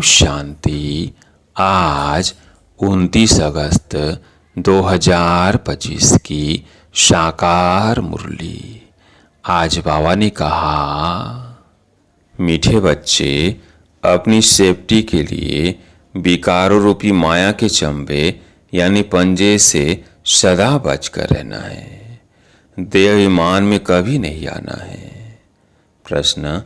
शांति। आज 29 अगस्त 2025 की साकार मुरली। आज बाबा ने कहा, मीठे बच्चे, अपनी सेफ्टी के लिए विकारों रूपी माया के चंबे यानी पंजे से सदा बचकर रहना है। देह अभिमान में कभी नहीं आना है। प्रश्न,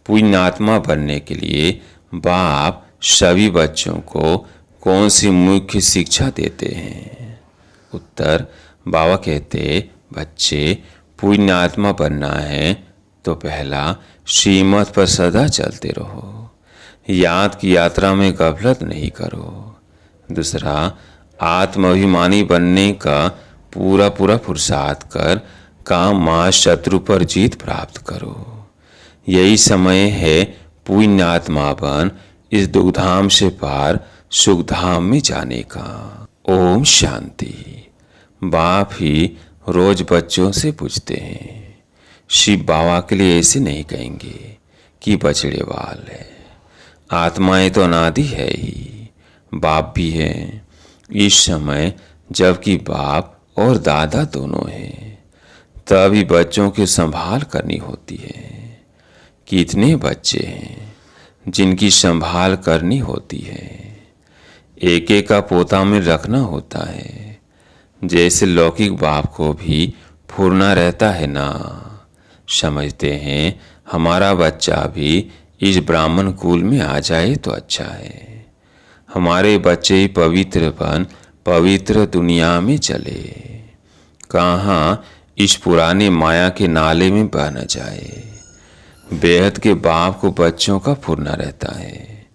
पुण्यात्मा बनने के लिए बाप सभी बच्चों को कौन सी मुख्य शिक्षा देते हैं? उत्तर, बाबा कहते, बच्चे, पुण्यात्मा बनना है तो पहला श्रीमत पर सदा चलते रहो। याद की यात्रा में गफलत नहीं करो। दूसरा, आत्माभिमानी बनने का पूरा पुरुषार्थ कर काम मां शत्रु पर जीत प्राप्त करो। यही समय है पुण्यात्मा बन इस दुखधाम से पार सुखधाम में जाने का। ओम शांति। बाप ही रोज बच्चों से पूछते हैं, शिव बाबा के लिए ऐसे नहीं कहेंगे कि बछड़े वाल है। आत्माएं तो अनादि है ही, बाप भी है। इस समय जबकि बाप और दादा दोनों हैं, तभी बच्चों की संभाल करनी होती है। कितने बच्चे हैं जिनकी संभाल करनी होती है। एक एक का पोता में रखना होता है। जैसे लौकिक बाप को भी फुरना रहता है ना। समझते हैं हमारा बच्चा भी इस ब्राह्मण कुल में आ जाए तो अच्छा है। हमारे बच्चे ही पवित्र बन पवित्र दुनिया में चले। कहाँ इस पुराने माया के नाले में बह न जाए। बेहद के बाप को बच्चों का फुरना रहता है।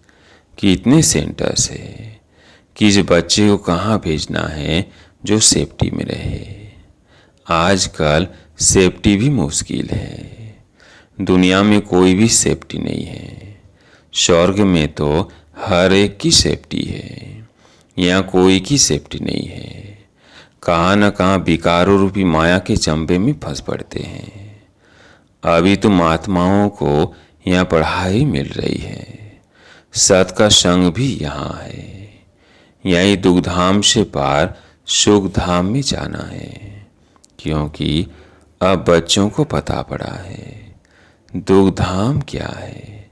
कितने सेंटर्स है, किस बच्चे को कहाँ भेजना है जो सेफ्टी में रहे। आजकल सेफ्टी भी मुश्किल है। दुनिया में कोई भी सेफ्टी नहीं है। स्वर्ग में तो हर एक की सेफ्टी है, यहाँ कोई की सेफ्टी नहीं है। कहाँ न कहाँ विकारों रूपी माया के चंबे में फंस पड़ते हैं। अभी तुम आत्माओं को यहाँ पढ़ाई मिल रही है। सत का संग भी यहाँ है। यही दुखधाम से पार सुखधाम में जाना है। क्योंकि अब बच्चों को पता पड़ा है दुखधाम क्या है,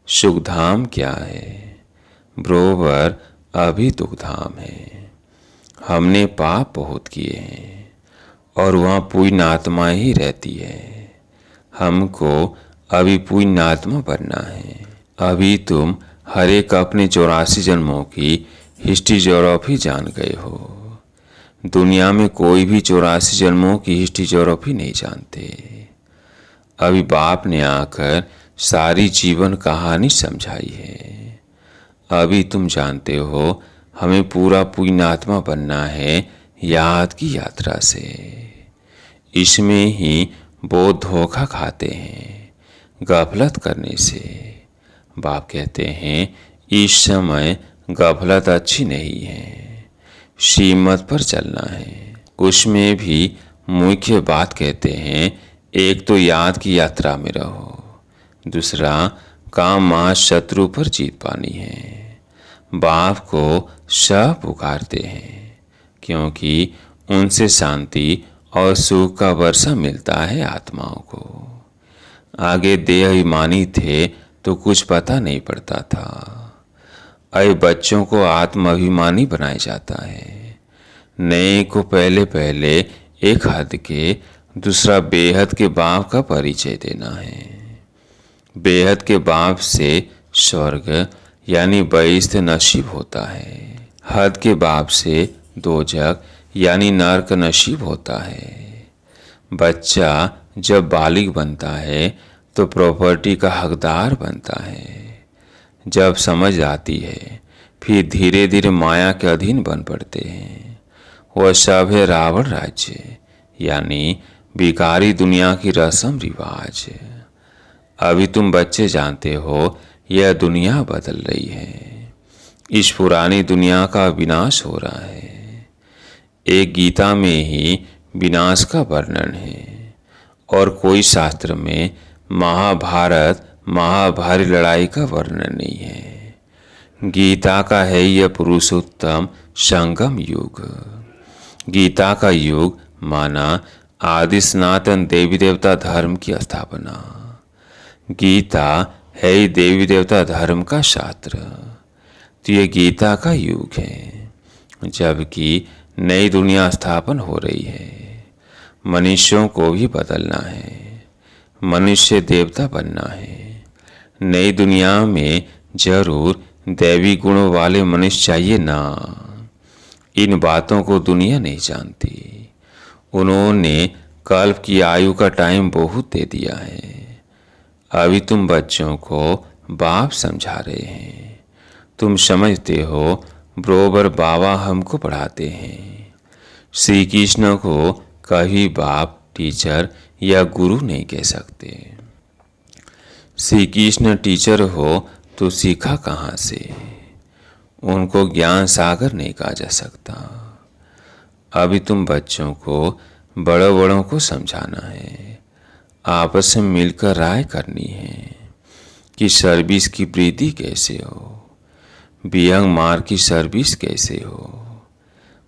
सुखधाम क्या है। बरोबर अभी दुखधाम है। हमने पाप बहुत किए हैं और वहाँ पुण्यात्मा ही रहती है। हमको अभी पुण्यात्मा बनना है। अभी तुम हर एक अपने 84 जन्मों की हिस्ट्री ज्योग्राफी जान गए हो। दुनिया में कोई भी 84 जन्मों की हिस्ट्री ज्योग्राफी नहीं जानते। अभी बाप ने आकर सारी जीवन कहानी समझाई है। अभी तुम जानते हो हमें पूरा पुण्यात्मा बनना है याद की यात्रा से। इसमें ही वो धोखा खाते हैं गफलत करने से। बाप कहते हैं इस समय गफलत अच्छी नहीं है, श्रीमत पर चलना है। उसमें भी मुख्य बात कहते हैं, एक तो याद की यात्रा में रहो, दूसरा काम मां शत्रु पर जीत पानी है। बाप को सब पुकारते हैं क्योंकि उनसे शांति और सुख का वर्षा मिलता है आत्माओं को। आगे देह अभिमानी थे तो कुछ पता नहीं पड़ता था। अब बच्चों को आत्माभिमानी बनाया जाता है। नए को पहले पहले एक हद के, दूसरा बेहद के बाप का परिचय देना है। बेहद के बाप से स्वर्ग यानी बहिष्ठ नसीब होता है। हद के बाप से दोजख यानी नरक नसीब होता है। बच्चा जब बालिग बनता है तो प्रॉपर्टी का हकदार बनता है। जब समझ आती है फिर धीरे धीरे माया के अधीन बन पड़ते हैं। वह सब है रावण राज्य यानी विकारी दुनिया की रस्म रिवाज। अभी तुम बच्चे जानते हो यह दुनिया बदल रही है। इस पुरानी दुनिया का विनाश हो रहा है। एक गीता में ही विनाश का वर्णन है और कोई शास्त्र में महाभारत महाभारी लड़ाई का वर्णन नहीं है। गीता का है यह पुरुषोत्तम संगम युग। गीता का युग माना आदि सनातन देवी देवता धर्म की स्थापना। गीता है ही देवी देवता धर्म का शास्त्र। तो ये गीता का युग है, जबकि नई दुनिया स्थापन हो रही है। मनुष्यों को भी बदलना है, मनुष्य देवता बनना है। नई दुनिया में जरूर दैवी गुणों वाले मनुष्य चाहिए ना। इन बातों को दुनिया नहीं जानती। उन्होंने कल्प की आयु का टाइम बहुत दे दिया है। अभी तुम बच्चों को बाप समझा रहे हैं। तुम समझते हो बरोबर बाबा हमको पढ़ाते हैं। श्री कृष्ण को कभी बाप, टीचर या गुरु नहीं कह सकते। श्री कृष्ण टीचर हो तो सीखा कहाँ से? उनको ज्ञान सागर नहीं कहा जा सकता। अभी तुम बच्चों को बड़ों बड़ों को समझाना है, आपस में मिलकर राय करनी है कि सर्विस की वृद्धि कैसे हो, बियंग मार की सर्विस कैसे हो।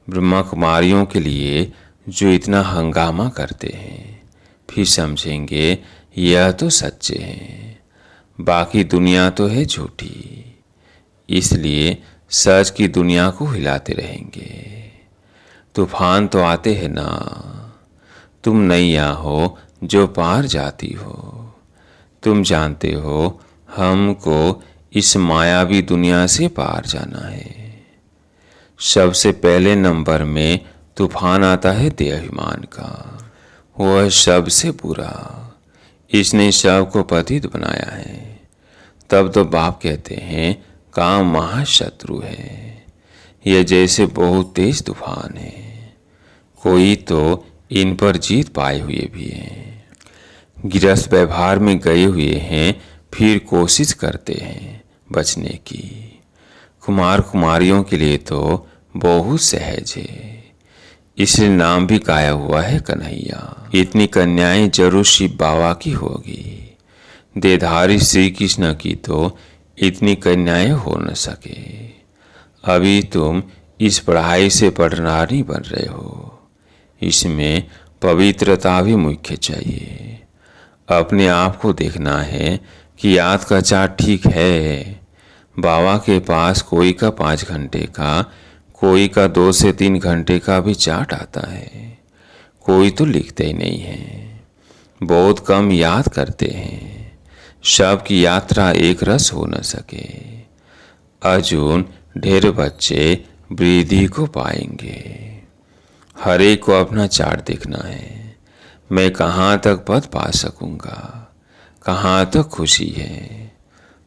ब्रह्मा कुमारियों के लिए जो इतना हंगामा करते हैं, फिर समझेंगे यह तो सच्चे हैं, बाकी दुनिया तो है झूठी। इसलिए सच की दुनिया को हिलाते रहेंगे। तूफान तो आते हैं ना, तुम नैया हो जो पार जाती हो। तुम जानते हो हमको इस मायावी दुनिया से पार जाना है। सबसे पहले नंबर में तूफान आता है देहाभिमान का। वह सबसे बुरा, इसने सबको पतित बनाया है। तब तो बाप कहते हैं काम महाशत्रु है। यह जैसे बहुत तेज तूफान है, कोई तो इन पर जीत पाए हुए भी हैं। गृहस्थ व्यवहार में गए हुए हैं, फिर कोशिश करते हैं बचने की। कुमार कुमारियों के लिए तो बहुत सहज है, इसलिए नाम भी गाया हुआ है कन्हैया। इतनी कन्याएं जरूर शिव बाबा की होगी। देधारी श्री कृष्ण की तो इतनी कन्याएं हो न सके। अभी तुम इस पढ़ाई से पढ़नारी बन रहे हो। इसमें पवित्रता भी मुख्य चाहिए। अपने आप को देखना है कि याद का चार्ट ठीक है। बाबा के पास कोई का 5 घंटे का, कोई का 2 से 3 घंटे का भी चार्ट आता है। कोई तो लिखते ही नहीं है, बहुत कम याद करते हैं। सबकी यात्रा एक रस हो न सके। अर्जुन ढेर बच्चे वृद्धि को पाएंगे। हर एक को अपना चार्ट देखना है। मैं कहाँ तक पद पा सकूंगा, कहाँ तक खुशी है।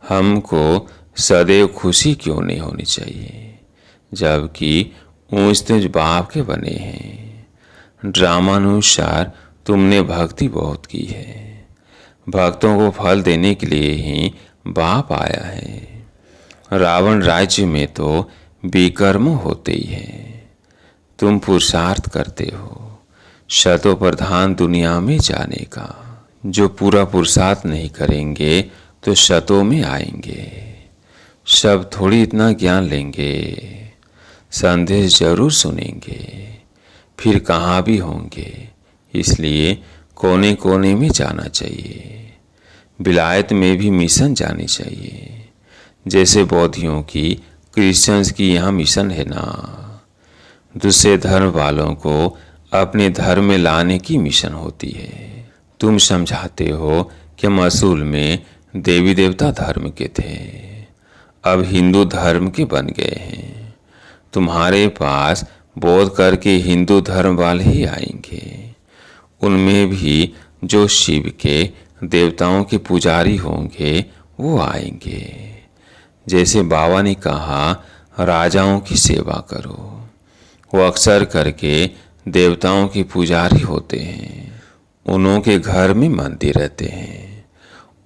हमको सदैव खुशी क्यों नहीं होनी चाहिए, जबकि ऊंच तेज बाप के बने हैं। ड्रामानुसार तुमने भक्ति बहुत की है। भक्तों को फल देने के लिए ही बाप आया है। रावण राज्य में तो विकर्म होते ही हैं। तुम पुरुषार्थ करते हो शतों प्रधान दुनिया में जाने का। जो पूरा पुरुषार्थ नहीं करेंगे तो शतों में आएंगे। सब थोड़ी इतना ज्ञान लेंगे, संदेश जरूर सुनेंगे, फिर कहाँ भी होंगे। इसलिए कोने कोने में जाना चाहिए। विलायत में भी मिशन जानी चाहिए, जैसे बौद्धियों की, क्रिश्चियंस की यहाँ मिशन है ना। दूसरे धर्म वालों को अपने धर्म में लाने की मिशन होती है। तुम समझाते हो कि हम असूल में देवी देवता धर्म के थे, अब हिंदू धर्म के बन गए हैं। तुम्हारे पास बोध करके हिंदू धर्म वाले ही आएंगे। उनमें भी जो शिव के देवताओं के पुजारी होंगे वो आएंगे। जैसे बाबा ने कहा राजाओं की सेवा करो, वो अक्सर करके देवताओं के पुजारी होते हैं। उन्हों के घर में मंदिर रहते हैं,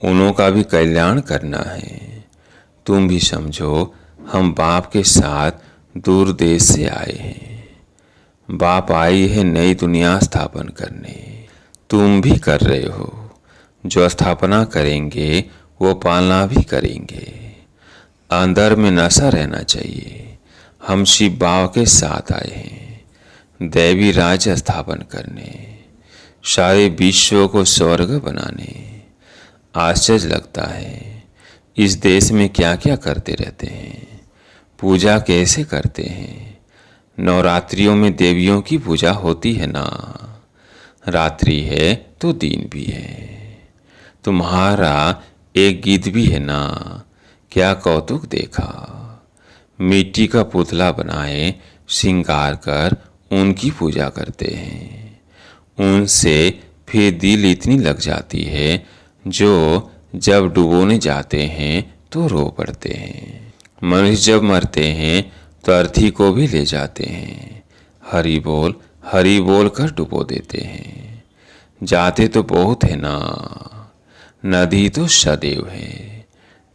उन्हों का भी कल्याण करना है। तुम भी समझो हम बाप के साथ दूर देश से आए हैं। बाप आई है नई दुनिया स्थापन करने। तुम भी कर रहे हो। जो स्थापना करेंगे वो पालना भी करेंगे। अंदर में नशा रहना चाहिए। हम शिव बाबा के साथ आए हैं दैवी राज्य स्थापन करने, सारे विश्व को स्वर्ग बनाने। आश्चर्य लगता है इस देश में क्या क्या करते रहते हैं, पूजा कैसे करते हैं। नवरात्रियों में देवियों की पूजा होती है ना, रात्रि है तो दिन भी है। तुम्हारा एक गीत भी है ना, क्या कौतुक देखा। मिट्टी का पुतला बनाए श्रृंगार कर उनकी पूजा करते हैं। उनसे फिर दिल इतनी लग जाती है जो जब डुबोने जाते हैं तो रो पड़ते हैं। मनुष्य जब मरते हैं तो अर्थी को भी ले जाते हैं, हरि बोल कर डुबो देते हैं। जाते तो बहुत है ना, नदी तो सदैव है।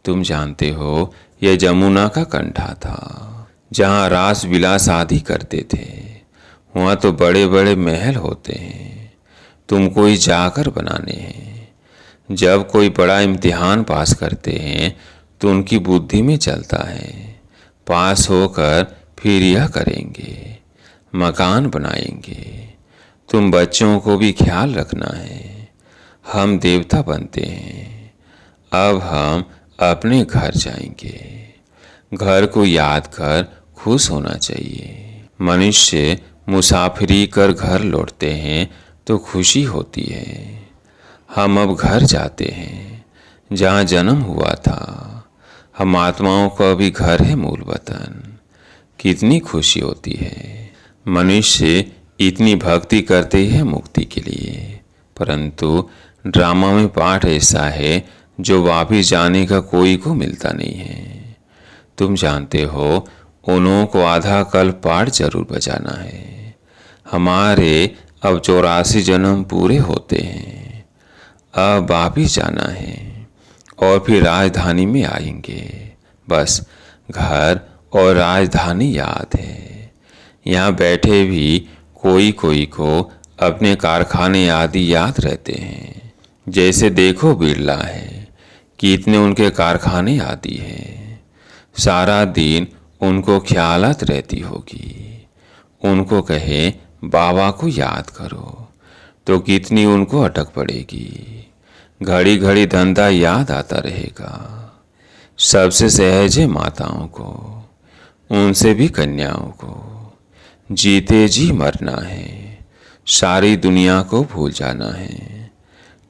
तुम जानते हो यह जमुना का कंठा था, जहाँ रास विलास आदि करते थे। वहाँ तो बड़े बड़े महल होते हैं, तुमको ही जाकर बनाने हैं। जब कोई बड़ा इम्तिहान पास करते हैं तो उनकी बुद्धि में चलता है, पास होकर फिर यह करेंगे, मकान बनाएंगे। तुम बच्चों को भी ख्याल रखना है। हम देवता बनते हैं, अब हम अपने घर जाएंगे। घर को याद कर खुश होना चाहिए। मनुष्य मुसाफिरी कर घर लौटते हैं तो खुशी होती है। हम अब घर जाते हैं जहाँ जन्म हुआ था। हम आत्माओं का भी घर है मूल वतन। कितनी खुशी होती है। मनुष्य इतनी भक्ति करते हैं मुक्ति के लिए, परंतु ड्रामा में पाठ ऐसा है जो वापिस जाने का कोई को मिलता नहीं है। तुम जानते हो उन्हों को आधा कल पाठ जरूर बजाना है। हमारे अब 84 जन्म पूरे होते हैं, अब वापिस जाना है और फिर राजधानी में आएंगे। बस घर और राजधानी याद है। यहाँ बैठे भी कोई कोई को अपने कारखाने आदि याद रहते हैं। जैसे देखो बिरला है, कितने उनके कारखाने आदि हैं। सारा दिन उनको ख्यालात रहती होगी। उनको कहे बाबा को याद करो तो कितनी उनको अटक पड़ेगी। घड़ी घड़ी धंधा याद आता रहेगा। सबसे सहज है माताओं को, उनसे भी कन्याओं को। जीते जी मरना है, सारी दुनिया को भूल जाना है।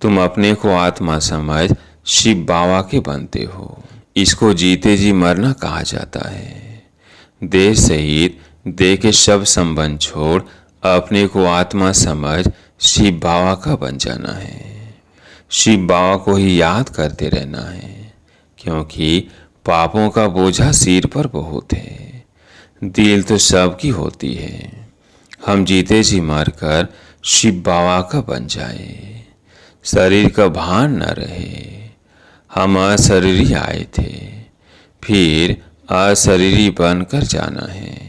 तुम अपने को आत्मा समझ शिव बाबा के बनते हो। इसको जीते जी मरना कहा जाता है। देह सहित देह के सब संबंध छोड़ अपने को आत्मा समझ शिव बाबा का बन जाना है। शिव बाबा को ही याद करते रहना है, क्योंकि पापों का बोझा सिर पर बहुत है। दिल तो सबकी होती है। हम जीते जी मरकर शिव बाबा का बन जाए, शरीर का भान न रहे। हम अशरीरी आए थे, फिर अशरीरी बनकर जाना है।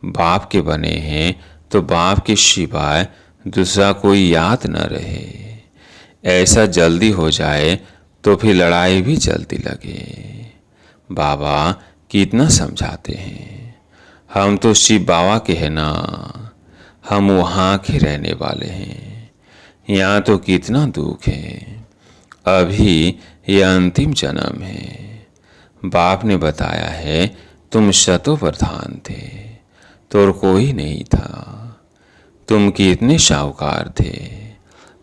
बाप के बने हैं तो बाप के सिवाय दूसरा कोई याद न रहे। ऐसा जल्दी हो जाए तो फिर लड़ाई भी जल्दी लगे। बाबा कितना समझाते हैं। हम तो शिव बाबा के हैं ना, हम वहाँ के रहने वाले हैं। यहाँ तो कितना दुख है। अभी यह अंतिम जन्म है। बाप ने बताया है तुम शतों प्रधान थे तो कोई नहीं था। तुम कितने शाहूकार थे।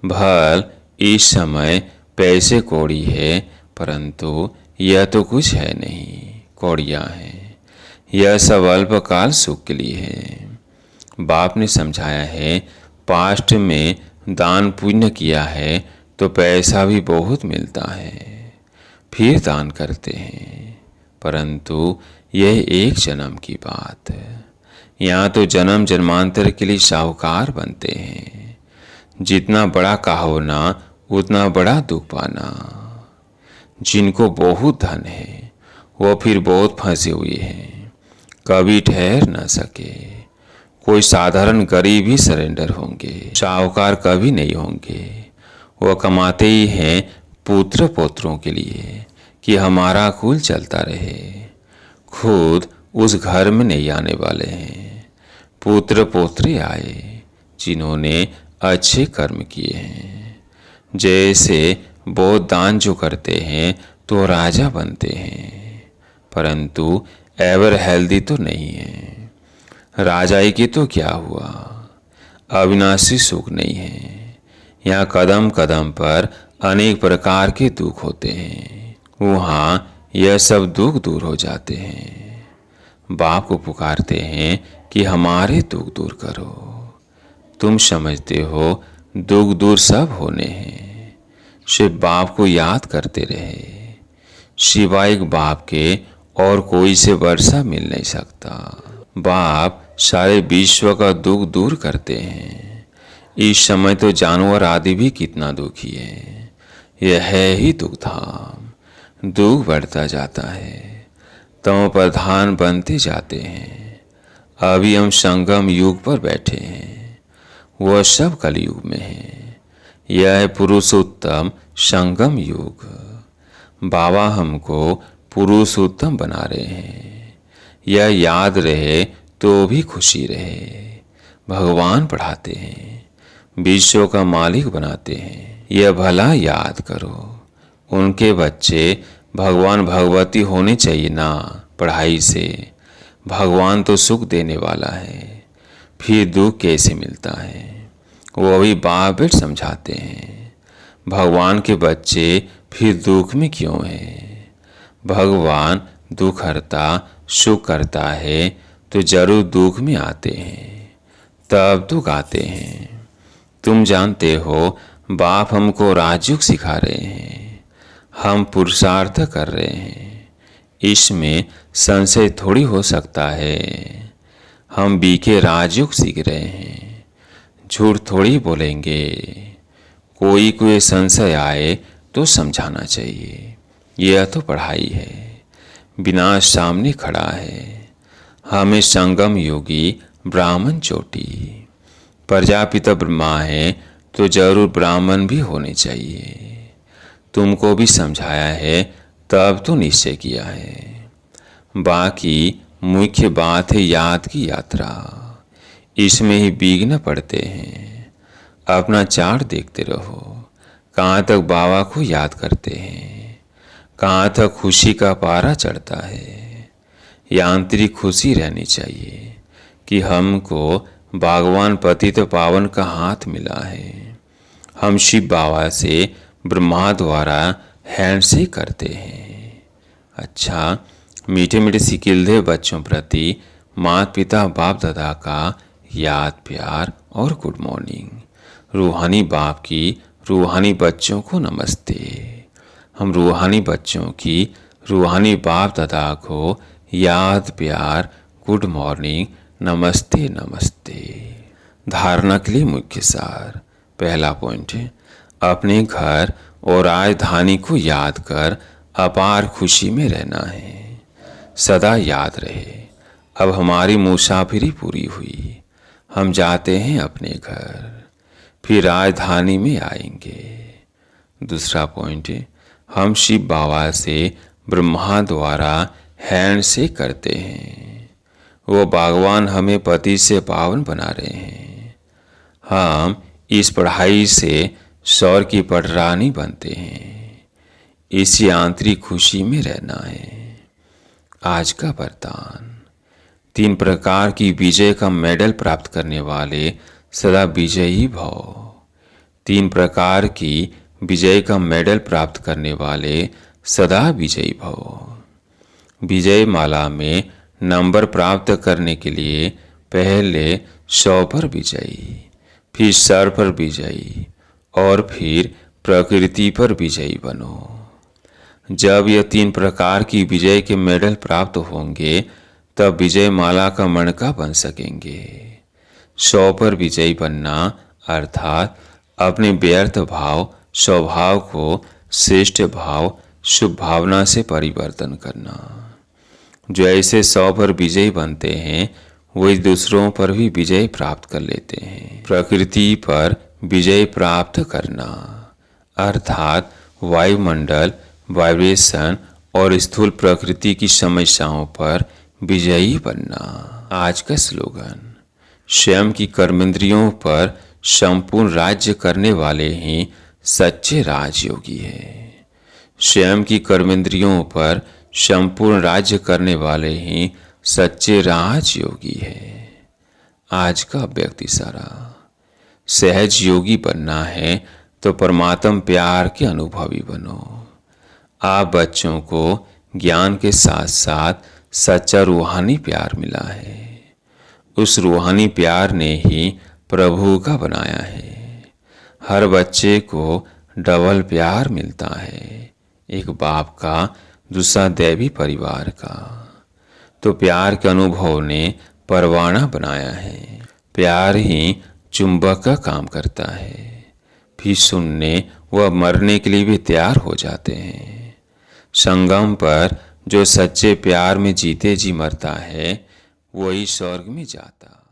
भल इस समय पैसे कौड़ी है, परंतु यह तो कुछ है नहीं, कौड़ियाँ हैं। यह सब अल्पकाल सुख के लिए है। बाप ने समझाया है पास्ट में दान पुण्य किया है तो पैसा भी बहुत मिलता है, फिर दान करते हैं, परंतु यह एक जन्म की बात है। यहाँ तो जन्म जन्मांतर के लिए साहूकार बनते हैं। जितना बड़ा कहो ना उतना बड़ा दुख पाना। जिनको बहुत धन है वो फिर बहुत फंसे हुए हैं, कभी ठहर न सके। कोई साधारण गरीब ही सरेंडर होंगे, साहूकार कभी नहीं होंगे। वो कमाते ही हैं पुत्र पोत्रों के लिए कि हमारा कुल चलता रहे। खुद उस घर में नहीं आने वाले हैं। पुत्र पोत्री आए जिन्होंने अच्छे कर्म किए हैं। जैसे बहुत दान जो करते हैं तो राजा बनते हैं, परंतु एवर हेल्दी तो नहीं है। राजाई की तो क्या हुआ, अविनाशी सुख नहीं है। यहाँ कदम कदम पर अनेक प्रकार के दुख होते हैं, वहाँ यह सब दुख दूर हो जाते हैं। बाप को पुकारते हैं कि हमारे दुख दूर करो। तुम समझते हो दुख दूर सब होने हैं। सिर्फ बाप को याद करते रहे। सिवाय एक बाप के और कोई से वर्षा मिल नहीं सकता। बाप सारे विश्व का दुख दूर करते हैं। इस समय तो जानवर आदि भी कितना दुखी है। यह है ही दुख धाम। दुख बढ़ता जाता है, तम प्रधान बनते जाते हैं। अभी हम संगम युग पर बैठे हैं, वह सब कलयुग में है। यह है पुरुषोत्तम संगम युग। बाबा हमको पुरुषोत्तम बना रहे हैं। यह याद रहे तो भी खुशी रहे। भगवान पढ़ाते हैं, विश्व का मालिक बनाते हैं। यह भला याद करो, उनके बच्चे भगवान भगवती होने चाहिए ना। पढ़ाई से भगवान तो सुख देने वाला है, फिर दुख कैसे मिलता है? वो अभी बाप बेट समझाते हैं। भगवान के बच्चे फिर दुख में क्यों हैं? भगवान दुख हरता सुख करता है तो जरूर दुख में आते हैं, तब दुख आते हैं। तुम जानते हो बाप हमको राजयोग सिखा रहे हैं, हम पुरुषार्थ कर रहे हैं। इसमें संशय थोड़ी हो सकता है। हम बीके राजयोग सीख रहे हैं, झूठ थोड़ी बोलेंगे। कोई संशय आए तो समझाना चाहिए। यह तो पढ़ाई है, विनाश सामने खड़ा है। हमें संगम योगी ब्राह्मण चोटी। प्रजापिता ब्रह्मा है तो जरूर ब्राह्मण भी होने चाहिए। तुमको भी समझाया है तब तो निश्चय किया है। बाकी मुख्य बात है याद की यात्रा। इसमें ही विघ्न पड़ते हैं। अपना चार्ट देखते रहो, कहाँ तक बाबा को याद करते हैं, कहाँ तक खुशी का पारा चढ़ता है। यांत्रिक खुशी रहनी चाहिए कि हमको भगवान पतित पावन का हाथ मिला है। हम शिव बाबा से ब्रह्मा द्वारा हैंडशेक करते हैं। अच्छा, मीठे मीठे सिकिलधे बच्चों प्रति माता पिता बाप दादा का याद प्यार और गुड मॉर्निंग। रूहानी बाप की रूहानी बच्चों को नमस्ते। हम रूहानी बच्चों की रूहानी बाप दादा को याद प्यार गुड मॉर्निंग नमस्ते नमस्ते। धारणा के लिए मुख्य सार। पहला पॉइंट है, अपने घर और राजधानी को याद कर अपार खुशी में रहना है। सदा याद रहे, अब हमारी मुसाफिरी पूरी हुई, हम जाते हैं अपने घर, फिर राजधानी में आएंगे। दूसरा पॉइंट है, हम शिव बाबा से ब्रह्मा द्वारा हैंडशेक करते हैं। वो भगवान हमें पति से पावन बना रहे हैं। हम इस पढ़ाई से सौर की पटरानी बनते हैं। इसी आंतरिक खुशी में रहना है। आज का वरदान, 3 प्रकार की विजय का मेडल प्राप्त करने वाले सदा विजयी भव। 3 प्रकार की विजय का मेडल प्राप्त करने वाले सदा विजयी भव। विजय माला में नंबर प्राप्त करने के लिए पहले 100 पर विजयी, फिर सर पर विजयी और फिर प्रकृति पर विजयी बनो। जब यह 3 प्रकार की विजय के मेडल प्राप्त होंगे तब विजय माला का मणका बन सकेंगे। 100 पर विजयी बनना अर्थात अपने व्यर्थ भाव स्वभाव को श्रेष्ठ भाव शुभ भावना से परिवर्तन करना। जो ऐसे 100 पर विजयी बनते हैं वही दूसरों पर भी विजय प्राप्त कर लेते हैं। प्रकृति पर विजय प्राप्त करना अर्थात वायुमंडल वाइब्रेशन और स्थूल प्रकृति की समस्याओं पर विजयी बनना। आज का स्लोगन, स्वयं की कर्मेंद्रियों पर संपूर्ण राज्य करने वाले ही सच्चे राजयोगी है। स्वयं की कर्मेंद्रियों पर संपूर्ण राज्य करने वाले ही सच्चे राजयोगी है। आज का व्यक्ति सारा, सहज योगी बनना है तो परमात्म प्यार के अनुभवी बनो। आप बच्चों को ज्ञान के साथ साथ सच्चा रूहानी प्यार मिला है। उस रूहानी प्यार ने ही प्रभु का बनाया है। हर बच्चे को डबल प्यार मिलता है, एक बाप का, दूसरा दैवी परिवार का। तो प्यार के अनुभव ने परवाना बनाया है। प्यार ही चुंबक का काम करता है, फिर सुनने व मरने के लिए भी तैयार हो जाते हैं। संगम पर जो सच्चे प्यार में जीते जी मरता है वही स्वर्ग में जाता।